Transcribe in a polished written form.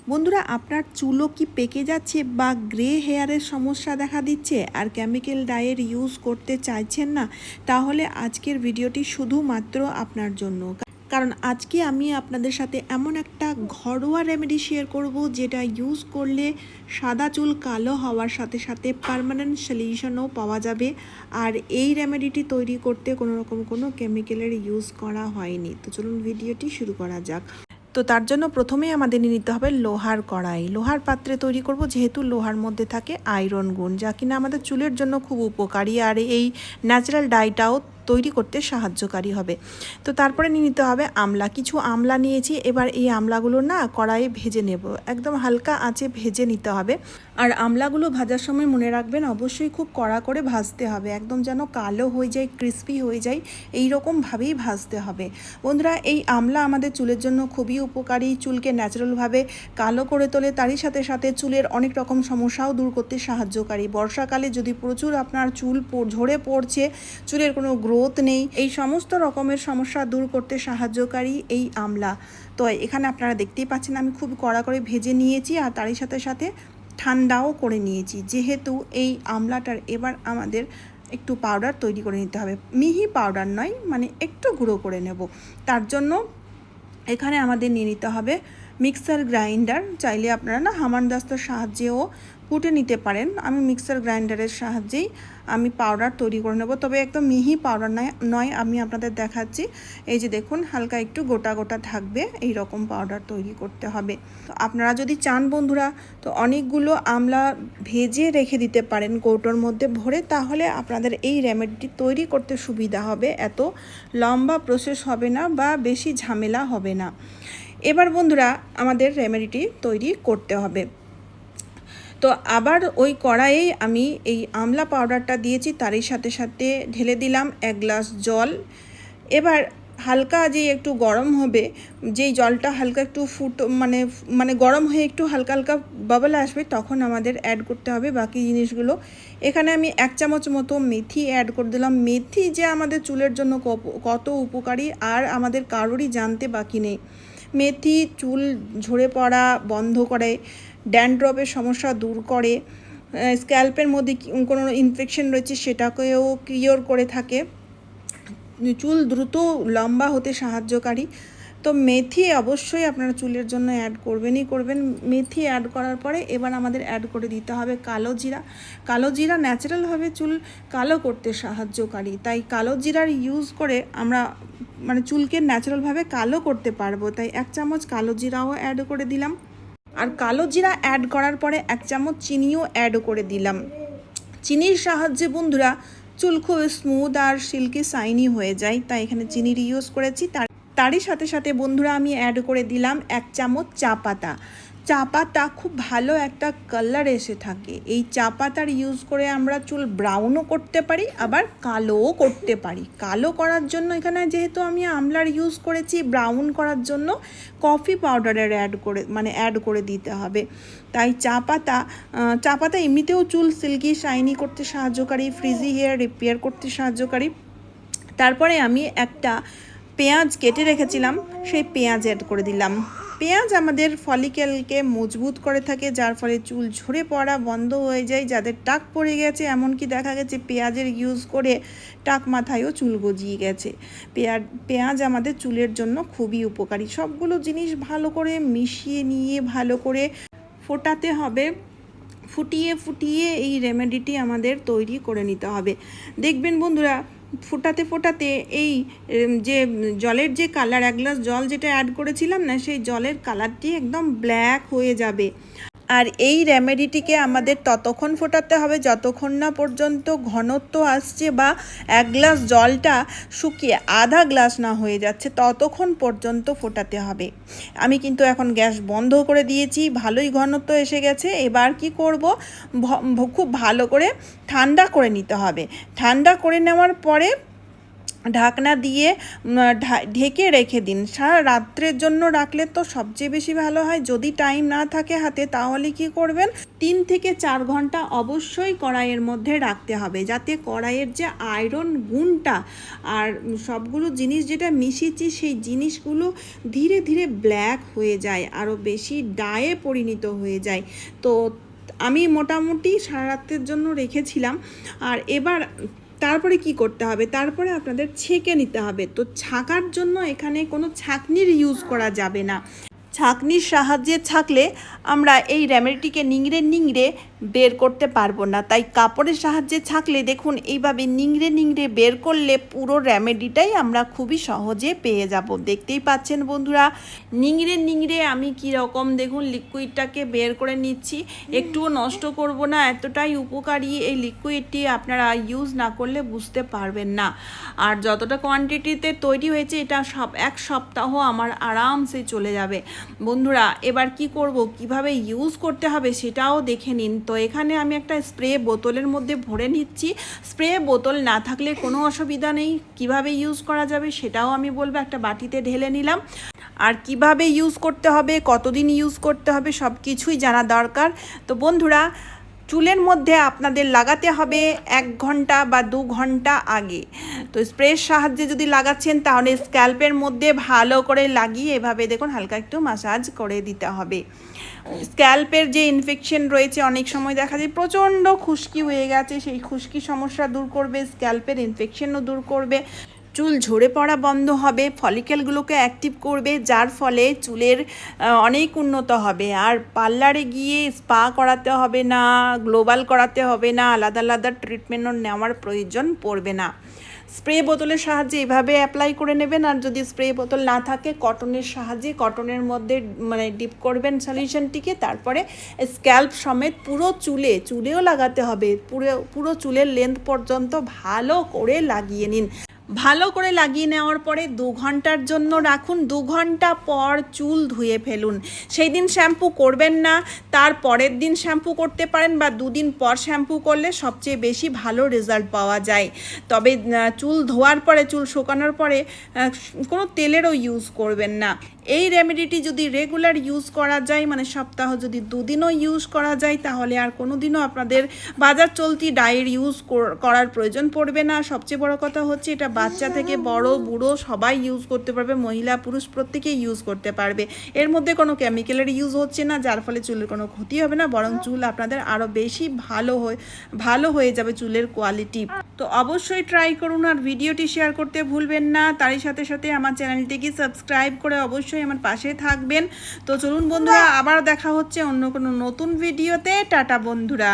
বন্ধুরা, আপনার চুলও কি পেকে যাচ্ছে বা গ্রে হেয়ারের সমস্যা দেখা দিচ্ছে আর কেমিক্যাল ডাইয়ের ইউজ করতে চাইছেন না? তাহলে আজকের ভিডিওটি শুধুমাত্র আপনার জন্য। কারণ আজকে আমি আপনাদের সাথে এমন একটা ঘরোয়া রেমেডি শেয়ার করব যেটা ইউজ করলে সাদা চুল কালো হওয়ার সাথে সাথে পার্মানেন্ট সলিউশনও পাওয়া যাবে। আর এই রেমেডিটি তৈরি করতে কোনো কেমিক্যালের ইউজ করা হয়নি। তো চলুন ভিডিওটি শুরু করা যাক। তো তার জন্য প্রথমেই আমাদের নিতে হবে লোহার কড়াই। লোহার পাত্রে তৈরি করব, যেহেতু লোহার মধ্যে থাকে আয়রন গুণ, যা কিনা আমাদের চুলের জন্য খুব উপকারী আর এই ন্যাচারাল ডাইটাও তৈরি করতে সাহায্যকারী হবে। তো তারপরে নিতে হবে আমলা। কিছু আমলা নিয়েছি। এবার এই আমলাগুলো না কড়াইয়ে ভেজে নেব, একদম হালকা আঁচে ভেজে নিতে হবে। আর আমলাগুলো ভাজার সময় মনে রাখবেন অবশ্যই খুব কড়া করে ভাজতে হবে, একদম যেন কালো হয়ে যায়, ক্রিস্পি হয়ে যায়, এই রকমভাবেই ভাজতে হবে। বন্ধুরা, এই আমলা আমাদের চুলের জন্য খুবই উপকারী, চুলকে ন্যাচারালভাবে কালো করে তোলে, তারই সাথে সাথে চুলের অনেক রকম সমস্যাও দূর করতে সাহায্যকারী। বর্ষাকালে যদি প্রচুর আপনার চুল ঝরে পড়ছে, চুলের কোনো গ্রোথ নেই, এই সমস্ত রকমের সমস্যা দূর করতে সাহায্যকারী এই আমলা। তো এখানে আপনারা দেখতেই পাচ্ছেন আমি খুব কড়া করে ভেজে নিয়েছি আর তারই সাথে সাথে ঠান্ডাও করে নিয়েছি। যেহেতু এই আমলাটার এবার আমাদের একটু পাউডার তৈরি করে নিতে হবে, মিহি পাউডার নয়, মানে একটু গুঁড়ো করে নেব। তার জন্য এখানে আমাদের নিয়ে নিতে হবে মিক্সার গ্রাইন্ডার। চাইলে আপনারা না হামানদিস্তার সাহায্যেও কুটে নিতে পারেন। আমি মিক্সার গ্রাইন্ডারের সাহায্যেই আমি পাউডার তৈরি করে নেব, তবে একদম মিহি পাউডার নয়, আমি আপনাদের দেখাচ্ছি। এই যে দেখুন, হালকা একটু গোটা গোটা থাকবে, এই রকম পাউডার তৈরি করতে হবে। তো আপনারা যদি চান বন্ধুরা, তো অনেকগুলো আমলা ভেজে রেখে দিতে পারেন কৌটোর মধ্যে ভরে, তাহলে আপনাদের এই রেমেডিটি তৈরি করতে সুবিধা হবে, এত লম্বা প্রসেস হবে না বা বেশি ঝামেলা হবে না। এবার বন্ধুরা, আমাদের রেমেডিটি তৈরি করতে হবে। তো আবার ওই কড়াইয়ে আমি এই আমলা পাউডারটা দিয়েছি, তারই সাথে সাথে ঢেলে দিলাম 1 গ্লাস জল। এবার হালকা যেই একটু গরম হবে, যেই জলটা হালকা একটু মানে গরম হয়ে একটু হালকা হালকা বাবল আসবে, তখন আমাদের অ্যাড করতে হবে বাকি জিনিসগুলো। এখানে আমি 1 চামচ মতো মেথি অ্যাড করে দিলাম। মেথি যে আমাদের চুলের জন্য কত উপকারী আর আমাদের কারোরই জানতে বাকি নেই। মেথি চুল ঝরে পড়া বন্ধ করে, ড্যান্ড্রফের সমস্যা দূর করে, স্ক্যাল্পের মধ্যে কোনো ইনফেকশন রয়েছে সেটাকেও কিওর করে থাকে, চুল দ্রুত লম্বা হতে সাহায্যকারী। তো মেথি অবশ্যই আপনারা চুলের জন্য অ্যাড করবেন। মেথি অ্যাড করার পরে এবার আমাদের অ্যাড করে দিতে হবে কালো জিরা। কালো জিরা ন্যাচারালভাবে চুল কালো করতে সাহায্যকারী, তাই কালো জিরার ইউজ করে আমরা মানে চুলকে ন্যাচারালভাবে কালো করতে পারবো। তাই 1 চামচ কালো জিরাও অ্যাড করে দিলাম। আর কালো জিরা অ্যাড করার পরে 1 চামচ চিনিও অ্যাড করে দিলাম। চিনির সাহায্যে বন্ধুরা চুল খুব স্মুথ আর সিল্কি শাইনি হয়ে যায়, তাই এখানে চিনির ইউজ করেছি। তারই সাথে সাথে বন্ধুরা আমি অ্যাড করে দিলাম 1 চামচ চা পাতা। চা পাতা খুব ভালো একটা কালার এসে থাকে। এই চা পাতার ইউজ করে আমরা চুল ব্রাউনও করতে পারি, আবার কালোও করতে পারি। কালো করার জন্য এখানে যেহেতু আমি আমলার ইউজ করেছি, ব্রাউন করার জন্য কফি পাউডারের অ্যাড করে দিতে হবে। তাই চা পাতা এমনিতেও চুল সিল্কি শাইনি করতে সাহায্যকারী, ফ্রিজি হেয়ার রিপেয়ার করতে সাহায্যকারী। তারপরে আমি একটা পেঁয়াজ কেটে রেখেছিলাম, সেই পেঁয়াজ অ্যাড করে দিলাম। পেঁয়াজ আমাদের ফলিকেলকে মজবুত করে থাকে, যার ফলে চুল ঝরে পড়া বন্ধ হয়ে যায়। যাদের টাক পড়ে গেছে, এমনকি দেখা গেছে পেঁয়াজের ইউজ করে টাক মাথায়ও চুল গজিয়ে গেছে। পেঁয়াজ আমাদের চুলের জন্য খুবই উপকারী। সবগুলো জিনিস ভালো করে মিশিয়ে নিয়ে ভালো করে ফোটাতে হবে। ফুটিয়ে এই রেমেডিটি আমাদের তৈরি করে নিতে হবে। দেখবেন বন্ধুরা, ফোটাতে এই যে জলের যে কালার, 1 গ্লাস জল যেটা অ্যাড করেছিলাম না, সেই জলের কালারটি একদম ব্ল্যাক হয়ে যাবে। আর এই রেমেডিটিকে আমাদের ততক্ষণ ফোটাতে হবে যতক্ষণ না পর্যন্ত ঘনত্ব আসছে বা 1 গ্লাস জলটা শুকিয়ে আধা গ্লাস না হয়ে যাচ্ছে, ততক্ষণ পর্যন্ত ফোটাতে হবে। আমি কিন্তু এখন গ্যাস বন্ধ করে দিয়েছি, ভালোই ঘনত্ব এসে গেছে। এবার কি করব, খুব ভালো করে ঠান্ডা করে নিতে হবে। ঠান্ডা করে নেওয়ার পরে ঢাকনা দিয়ে ঢেকে রেখে দিন। সারা রাত্রের জন্য রাখলে তো সবচেয়ে বেশি ভালো হয়। যদি টাইম না থাকে হাতে তাহলে কি করবেন, 3 থেকে 4 ঘন্টা অবশ্যই কড়াইয়ের মধ্যে রাখতে হবে, যাতে কড়াইয়ের যে আয়রন গুণটা আর সবগুলো জিনিস যেটা মিশিয়েছি সেই জিনিসগুলো ধীরে ধীরে ব্ল্যাক হয়ে যায়, আরও বেশি ডায়ে পরিণত হয়ে যায়। তো আমি মোটামুটি সারা রাতের জন্য রেখেছিলাম। আর এবার তারপরে কি করতে হবে, তারপরে আপনাদের ছেঁকে নিতে হবে। তো ছাঁকার জন্য এখানে কোনো ছাঁকনির ইউজ করা যাবে না। ছাঁকনির সাহায্যে ছাঁকলে আমরা এই রেমেডিটিকে নিংড়ে নিংড়ে বের করতে পারবো না, তাই কাপড়ের সাহায্যে ছাঁকলে দেখুন এইভাবে নিংড়ে নিংড়ে বের করলে পুরো রেমেডিটাই আমরা খুবই সহজে পেয়ে যাব। দেখতেই পাচ্ছেন বন্ধুরা, নিংড়ে নিংড়ে আমি কি রকম দেখুন লিকুইডটাকে বের করে নিচ্ছি। একটুও নষ্ট করব না, এতটাই উপকারী এই লিকুইডটি, আপনারা ইউজ না করলে বুঝতে পারবেন না। আর যতটা কোয়ান্টিটিতে তৈরি হয়েছে এটা এক সপ্তাহ আমার আরামসে চলে যাবে। বন্ধুরা এবার কি করব, কিভাবে ইউজ করতে হবে সেটাও দেখে নিন। তো এখানে আমি একটা স্প্রে বোতলের মধ্যে ভরে নিচ্ছি। স্প্রে বোতল না থাকলে কোনো অসুবিধা নেই, কিভাবে ইউজ করা যাবে সেটাও আমি বলবো। একটা বাটিতে ঢেলে নিলাম। আর কিভাবে ইউজ করতে হবে, কতদিন ইউজ করতে হবে সব কিছুই জানা দরকার। তো বন্ধুরা চুলের মধ্যে আপনাদের লাগাতে হবে 1 ঘন্টা বা 2 ঘন্টা আগে। তো স্প্রের সাহায্যে যদি লাগাচ্ছেন তাহলে স্ক্যাল্পের মধ্যে ভালো করে লাগিয়ে এভাবে দেখুন হালকা একটু ম্যাসাজ করে দিতে হবে। স্ক্যাল্পের যে ইনফেকশন রয়েছে, অনেক সময় দেখা যায় প্রচণ্ড খুশকি হয়ে গেছে, সেই খুশকি সমস্যা দূর করবে, স্ক্যাল্পের ইনফেকশনও দূর করবে, চুল ঝরে পড়া বন্ধ হবে, ফলিকেলগুলোকে অ্যাক্টিভ করবে, যার ফলে চুলের অনেক উন্নত হবে। আর পার্লারে গিয়ে স্পা করাতে হবে না, গ্লোবাল করাতে হবে না, আলাদা আলাদা ট্রিটমেন্টও নেওয়ার প্রয়োজন পড়বে না। স্প্রে বোতলের সাহায্যে এভাবে অ্যাপ্লাই করে নেবেন। আর যদি স্প্রে বোতল না থাকে কটনের সাহায্যে কটনের মধ্যে ডিপ করবেন সলিউশনটিকে, তারপরে স্ক্যাল্প সমেত পুরো চুলেও লাগাতে হবে, পুরো চুলের লেন্থ পর্যন্ত ভালো করে লাগিয়ে নিন। ভালো করে লাগিয়ে নেওয়ার পরে 2 ঘন্টার জন্য রাখুন। 2 ঘন্টা পর চুল ধুয়ে ফেলুন। সেই দিন শ্যাম্পু করবেন না, তার পরের দিন শ্যাম্পু করতে পারেন, বা 2 দিন পর শ্যাম্পু করলে সবচেয়ে বেশি ভালো রেজাল্ট পাওয়া যায়। তবে চুল ধোয়ার পরে, চুল শুকানোর পরে কোনো তেলেরও ইউজ করবেন না। এই রেমেডিটি যদি রেগুলার ইউজ করা যায়, মানে সপ্তাহ যদি 2 দিনও ইউজ করা যায়, তাহলে আর কোনো দিনও আপনাদের বাজার চলতি ডায়ের ইউজ করার প্রয়োজন পড়বে না। সবচেয়ে বড় কথা হচ্ছে এটা বাচ্চা থেকে বড় বুড়ো সবাই ইউজ করতে পারবে, মহিলা পুরুষ প্রত্যেকেই ইউজ করতে পারবে। এর মধ্যে কোনো কেমিক্যালের ইউজ হচ্ছে না, যার ফলে চুলের কোনো ক্ষতি হবে না, বরং চুল আপনাদের আরও বেশি ভালো হয়ে যাবে চুলের কোয়ালিটি। তো অবশ্যই ট্রাই করুন, আর ভিডিওটি শেয়ার করতে ভুলবেন না। তারই সাথে সাথে আমার চ্যানেলটিকে সাবস্ক্রাইব করে অবশ্যই আমার পাশে থাকবেন। তো চলুন বন্ধুরা, আবার দেখা হচ্ছে অন্য কোনো নতুন ভিডিওতে। টাটা বন্ধুরা।